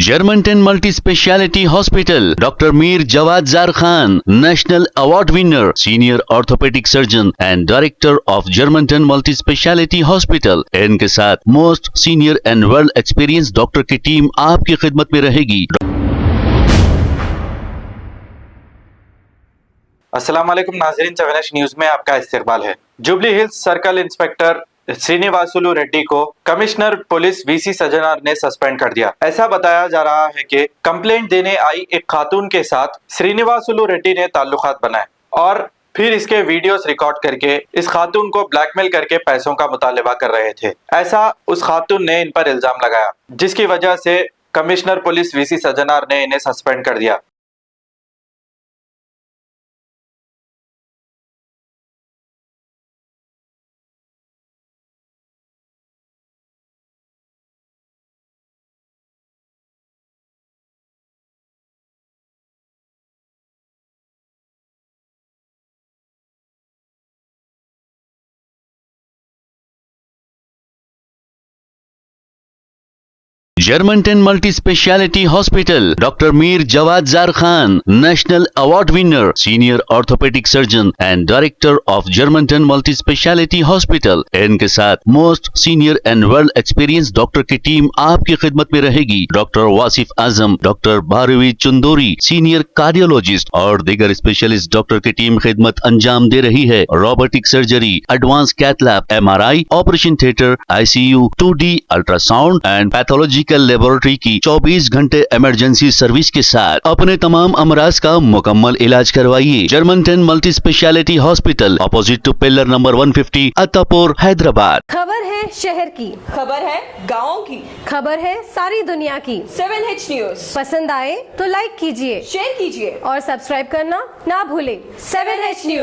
Germanton multi speciality hospital, doctor Mir Jawad jar Khan, national award winner, senior orthopaedic surgeon and director of Germanton multi speciality hospital. इनके साथ most senior and well experience doctor की team आपकी खिदमत में रहेगी। अस्सलाम वालेकुम नाज़रीन, 7H न्यूज में आपका इस्तकबाल है। Jubilee hills circle inspector Srinivasulu Reddy को कमिश्नर पुलिस वीसी सज्जनार ने सस्पेंड कर दिया। ऐसा बताया जा रहा है कि कंप्लेंट देने आई एक खातून के साथ श्रीनिवासुलु रेड्डी ने ताल्लुकात बनाए और फिर इसके वीडियोस रिकॉर्ड करके इस खातून को ब्लैकमेल करके पैसों का मुतालबा कर रहे थे। ऐसा उस खातून ने इन पर इल्जाम लगाया, जिसकी वजह से कमिश्नर पुलिस वीसी सज्जनार ने इन्हें सस्पेंड कर दिया। Germantown multi speciality hospital, doctor Mir Jawad jar Khan, national award winner, senior orthopaedic surgeon and director of Germanton multi speciality hospital. इनके साथ most senior and well experience doctor की टीम आपकी खिदमत में रहेगी। Doctor Wasif Azam, doctor Bharvi Chandori, senior cardiologist और दीगर स्पेशलिस्ट डॉक्टर की टीम खिदमत अंजाम दे रही है। Robotic surgery, advance cath lab, MRI, operation theatre, ICU, 2D ultrasound and pathology laboratory की 24 घंटे इमरजेंसी सर्विस के साथ अपने तमाम अमराज का मुकम्मल इलाज करवाइए। Germanten multi speciality hospital, opposite to pillar number 150, Attapur, Hyderabad. खबर है शहर की, खबर है गाँव की, खबर है सारी दुनिया की। 7H न्यूज पसंद आए तो लाइक कीजिए, शेयर कीजिए और सब्सक्राइब करना ना भूलें। 7H news.